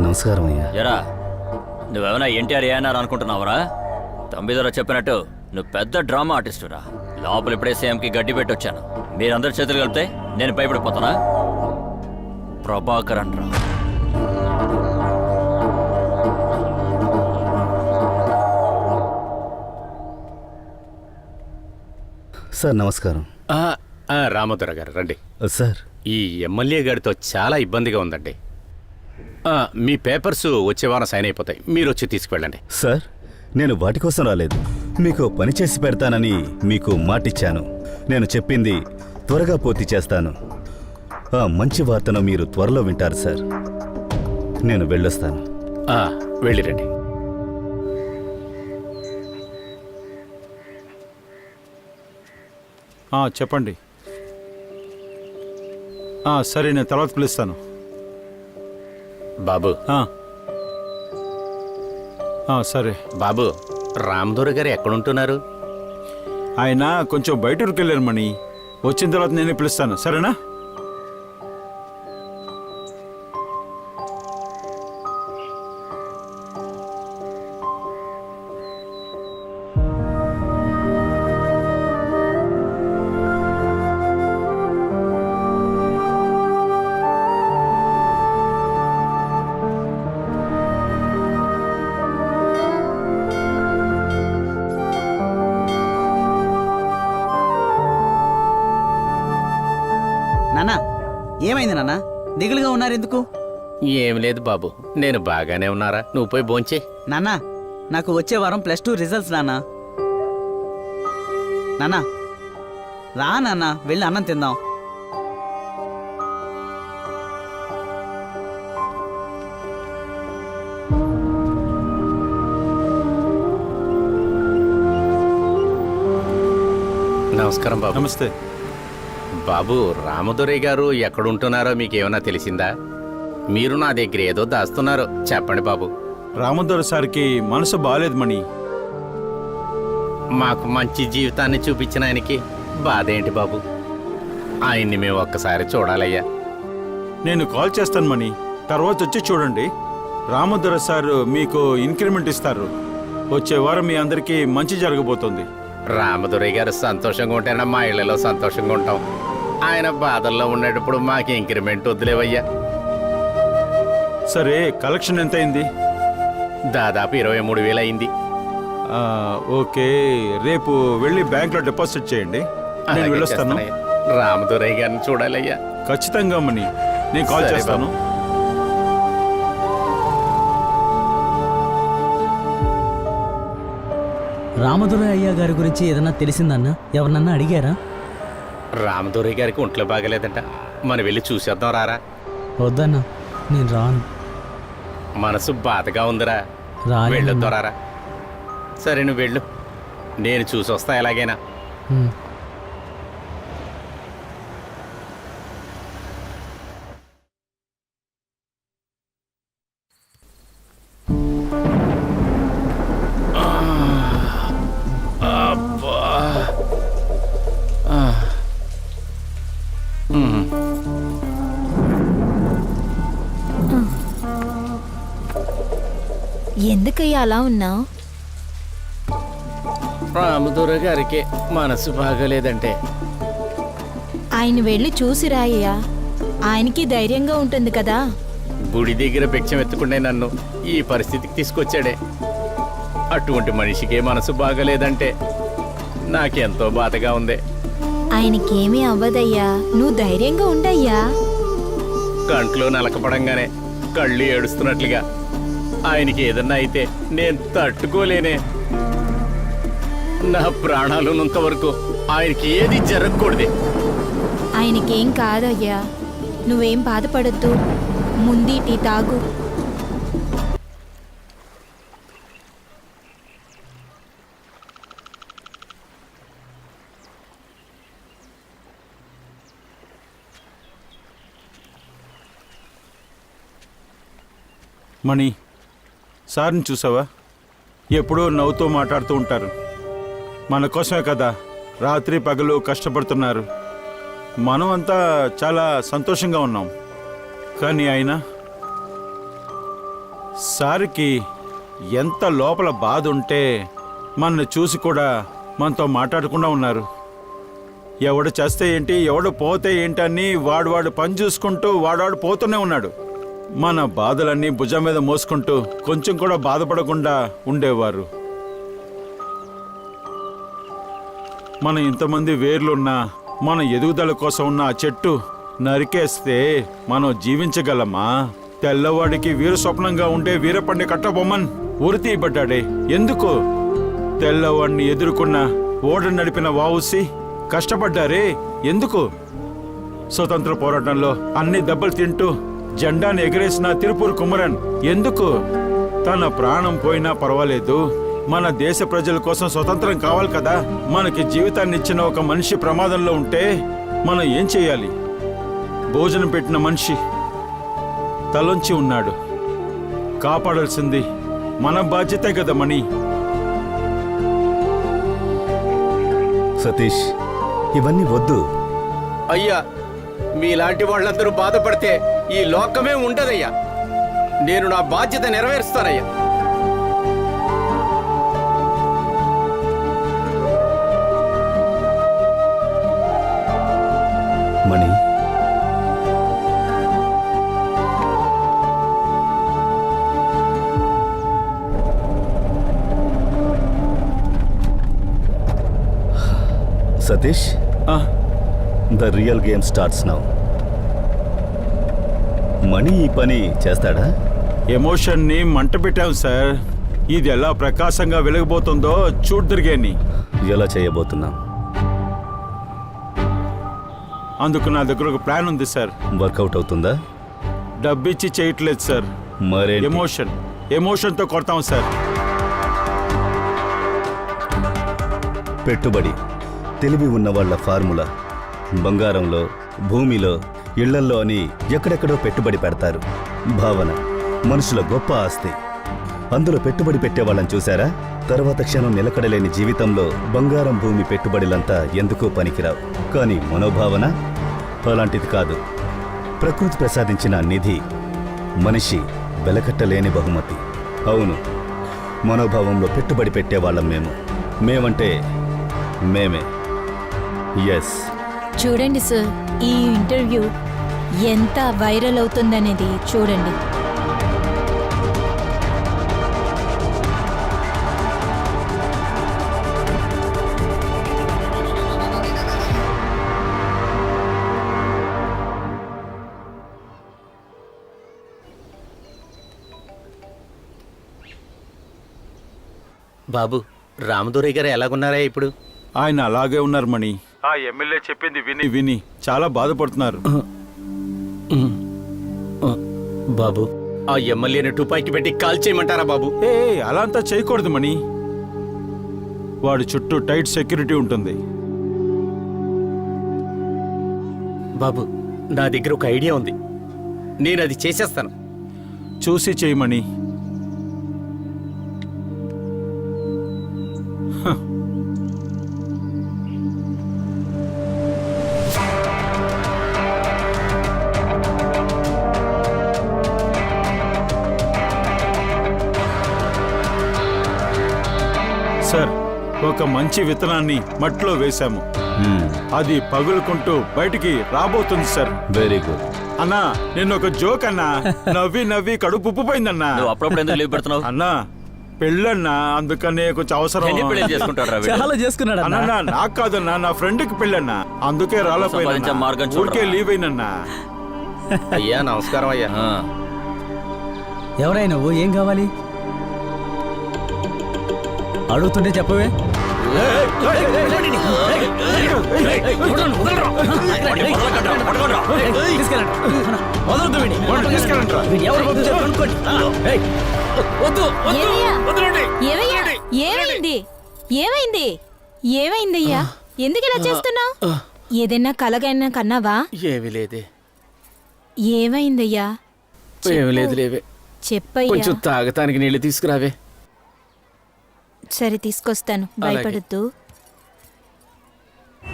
నమస్కారం అయ్యా. ఎరా నువ్వేమైనా ఎన్టీఆర్ ఏఎన్ఆర్ అనుకుంటున్నావురా? తొమ్మిదిలో చెప్పినట్టు నువ్వు పెద్ద డ్రామా ఆర్టిస్టురా. లోపల ఇప్పుడే సీఎంకి గడ్డి పెట్టి వచ్చాను. మీరందరూ చేతులు కలిపితే నేను భయపడిపోతానా? ప్రభాకరన్ రా. సార్ నమస్కారం. రామోదర గారు రండి. సార్ ఈ ఎమ్మెల్యే గారితో చాలా ఇబ్బందిగా ఉందండి. మీ పేపర్స్ వచ్చే వారం సైన్ అయిపోతాయి, మీరు వచ్చి తీసుకువెళ్ళండి. సార్ నేను వాటి కోసం రాలేదు, మీకు పని చేసి పెడతానని మీకు మాటిచ్చాను. నేను చెప్పింది త్వరగా పూర్తి చేస్తాను. ఆ మంచి వార్తను మీరు త్వరలో వింటారు సార్. నేను వెళ్ళొస్తాను. వెళ్ళిరండి. చెప్పండి. సరే నేను తర్వాత పిలుస్తాను. బాబు సరే. బాబు రామదొర గారు ఎక్కడుంటున్నారు? ఆయన కొంచెం బయట ఊరికి వెళ్ళారు మణి. వచ్చిన తర్వాత నేనే పిలుస్తాను, సరేనా? నాన్నా ఏమైంది నాన్న? దిగులుగా ఉన్నారు ఎందుకు? ఏం లేదు బాబు, నేను బాగానే ఉన్నారా. నువ్వు పోయి భోంచే. నాన్నా నాకు వచ్చే వారం +2 రిజల్ట్స్ నాన్నా. నాన్నా రా నాన్న, వెళ్ళి అన్నం తిందాం. నమస్కారం బాబు. నమస్తే బాబు, రామదొరయ్య గారు ఎక్కడుంటున్నారో మీకేమన్నా తెలిసిందా? మీరు నా దగ్గర ఏదో దాస్తున్నారు, చెప్పండి బాబు. రామదొర సార్కి మనసు బాలేదు మణి. మాకు మంచి జీవితాన్ని చూపించిన ఆయనకి బాధ ఏంటి బాబు? ఆయన్ని మేము ఒక్కసారి చూడాలయ్యా. నేను కాల్ చేస్తాను మణి, తర్వాత వచ్చి చూడండి. రామదొర సార్ మీకు ఇంక్రిమెంట్ ఇస్తారు. వచ్చే వారం మీ అందరికీ మంచి జరగబోతుంది. రామదొరయ్య గారు సంతోషంగా ఉంటేనే మా ఇళ్లలో సంతోషంగా ఉంటాం. ఆయన బాధల్లో ఉండేటప్పుడు మాకు ఇంక్రిమెంట్ వద్దులేవయ్యా. సరే, కలెక్షన్ ఎంత అయింది? దాదాపు 23,000 అయింది. ఓకే, రేపు వెళ్ళి బ్యాంక్లో డిపాజిట్ చేయండి. నేను వెళ్ళొస్తాను. రామదొరయ్య గారిని చూడాలయ్యా. ఖచ్చితంగా మణి, నేను కాల్ చేస్తాను. రామదొరయ్య అయ్య గారి గురించి ఏదన్నా తెలిసిందన్నా? ఎవరినన్నా అడిగారా? రామదొరయ్య గారికి ఒంట్లో బాగలేదంట, మనం వెళ్ళి చూసేద్దాం రారా. వద్దన్నా, నేను రాను. మనసు బాధగా ఉందిరా, వెళ్ళొద్దాం రారా. సరే నువ్వు వెళ్ళు, నేను చూసి వస్తా ఎలాగైనా. ఎందుకయ్యా అలా ఉన్నావు? రామదొర గారికి మనసు బాగలేదంటే ఆయన వెళ్ళి చూసి రాయ్యా, ఆయనకి ధైర్యంగా ఉంటుంది కదా. గుడి దగ్గర భిక్షం ఎత్తుకుండే నన్ను ఈ పరిస్థితికి తీసుకొచ్చాడే. అటువంటి మనిషికే మనసు బాగలేదంటే నాకెంతో బాధగా ఉంది. ఆయనకేమీ అవ్వదయ్యా, నువ్వు ధైర్యంగా ఉండయ్యా. కంట్లో నలకపడంగానే కళ్ళు ఏడుస్తున్నట్లుగా ఆయనకి ఏదన్నా అయితే నేను తట్టుకోలేనే. నా ప్రాణాలున్నంత వరకు ఆయనకి ఏది జరగకూడదే. ఆయనకేం కాదయ్యా, నువ్వేం బాధపడద్దు. ముందు టీ తాగు. మణి, సార్ని చూసావా? ఎప్పుడూ నవ్వుతూ మాట్లాడుతూ ఉంటారు. మన కోసమే కదా రాత్రి పగలు కష్టపడుతున్నారు. మనం అంతా చాలా సంతోషంగా ఉన్నాం. కానీ ఆయన సార్కి ఎంత లోపల బాధ ఉంటే మనల్ని చూసి కూడా మనతో మాట్లాడకుండా ఉన్నారు. ఎవడు చేస్తే ఏంటి, ఎవడు పోతే ఏంటని వాడు పని చూసుకుంటూ వాడు పోతూనే ఉన్నాడు. మన బాధలన్నీ భుజం మీద మోసుకుంటూ కొంచెం కూడా బాధపడకుండా ఉండేవారు. మన ఇంతమంది వేర్లున్నా మన ఎదుగుదల కోసం ఉన్న ఆ చెట్టు నరికేస్తే మనం జీవించగలమా? తెల్లవాడికి వీర స్వప్నంగా ఉండే వీరపండి కట్టబొమ్మన్ ఉరి తీయబడ్డాడే ఎందుకు? తెల్లవాడిని ఎదుర్కొన్న ఓడ నడిపిన వావుసి కష్టపడ్డారే ఎందుకు? స్వతంత్ర పోరాటంలో అన్ని దెబ్బలు తింటూ జెండాను ఎగరేసిన తిరుపూర్ కుమరన్ ఎందుకు? తన ప్రాణం పోయినా పర్వాలేదు, మన దేశ ప్రజల కోసం స్వతంత్రం కావాలి కదా. మనకి జీవితాన్ని ఇచ్చిన ఒక మనిషి ప్రమాదంలో ఉంటే మనం ఏం చేయాలి? భోజనం పెట్టిన మనిషి తలొంచి ఉన్నాడు. కాపాడాల్సింది మన బాధ్యతే కదా మణి. సతీష్, ఇవన్నీ వద్దు. అయ్యా, మీలాంటి వాళ్ళందరూ బాధపడితే ఈ లోకమే ఉండదయ్యా. నేను నా బాధ్యత నెరవేరుస్తానయ్యా. Mani, Satish, the real game starts now. Mani ఈ పని చేస్తాడా? ఎమోషన్ని మంట పెట్టాం సార్. ఇది ఎలా ప్రకాశంగా వెలిగిపోతుందో చూడ్దిరిగాని. ఎలా చేయబోతున్నాం? అందుకు నా దగ్గర ఒక ప్లాన్ ఉంది సార్. వర్కౌట్ అవుతుందా? డబ్బిచ్చి చేయట్లేదు సార్. మరే ఎమోషన్తో కొడతాం సార్. పెట్టుబడి తెలివి ఉన్న వాళ్ళ ఫార్ములా. బంగారంలో, భూమిలో, ఇళ్లల్లో అని ఎక్కడెక్కడో పెట్టుబడి పెడతారు. భావన మనుషుల గొప్ప ఆస్తి. అందులో పెట్టుబడి పెట్టే వాళ్ళని చూసారా? తర్వాత క్షణం నిలకడలేని జీవితంలో బంగారం, భూమి పెట్టుబడులంతా ఎందుకూ పనికిరావు. కానీ మనోభావన అలాంటిది కాదు. ప్రకృతి ప్రసాదించిన నిధి. మనిషి వెలకట్టలేని బహుమతి. అవును, మనోభావంలో పెట్టుబడి పెట్టేవాళ్ళం మేము. మేమంటే మేమే. ఎస్. చూడండి సార్, ఈ ఇంటర్వ్యూ ఎంత వైరల్ అవుతుందనేది చూడండి. బాబు, రామదురయ్య గారు ఎలాగున్నారా ఇప్పుడు? ఆయన అలాగే ఉన్నారు మణి. ఆ ఎమ్మెల్యే చెప్పింది విని విని చాలా బాధపడుతున్నారు. బాబు, ఆ ఎమ్మెల్యేని టుపాకి పెట్టి కాల్ చేయమంటారా బాబు? ఏ అలా అంతా చేయకూడదు మణి. వాడి చుట్టూ టైట్ సెక్యూరిటీ ఉంటుంది. బాబు, నా దగ్గర ఒక ఐడియా ఉంది. నేను అది చేసేస్తాను. చూసి చేయమణి. సార్, ఒక మంచి విత్తనాన్ని మట్టిలో వేశాము. అది పగులుకుంటూ బయటికి రాబోతుంది సార్. Very good. అన్నా, నేను ఒక జోక్ అన్నా. నవ్వి నవ్వి కడుపు ఉప్పుపోయిందన్నా. నువ్వు అప్పుడప్పుడు ఎందుకు లీవ్ పెడుతున్నావు? అన్నా, పెళ్ళన్నా, అందుకనే కొంచెం అవసరం. ఎన్ని పెళ్ళిళ్ళు చేసుకుంటాడు రా వీడు? చాలా చేసుకున్నాడు అన్న. అన్నా, నాకు కాదన్నా, నా ఫ్రెండ్కి పెళ్ళన్నా, అందుకే సంపాదించే రాలేపోయినా. మార్గం చూడరా. ఊరికే లీవ్ అయినన్నా. అయ్యా, నమస్కారం అయ్యా. ఆ, ఎవరై నువ్వు? ఏం కావాలి? అడుగుతుంటే చెప్పవే. ఏమైంది? ఏమైంది? ఏమైందయ్యా? ఎందుకు ఇలా చేస్తున్నావు? ఏదైనా కలగైనా కన్నావా? ఏమీ లేదే. ఏమైందయ్యా? ఏమీ లేదు లేవే. చెప్పయ్యా. కొంచెం తాగటానికి నీళ్లు తీసుకురావే. సరే తీసుకొస్తాను, భయపడద్దు.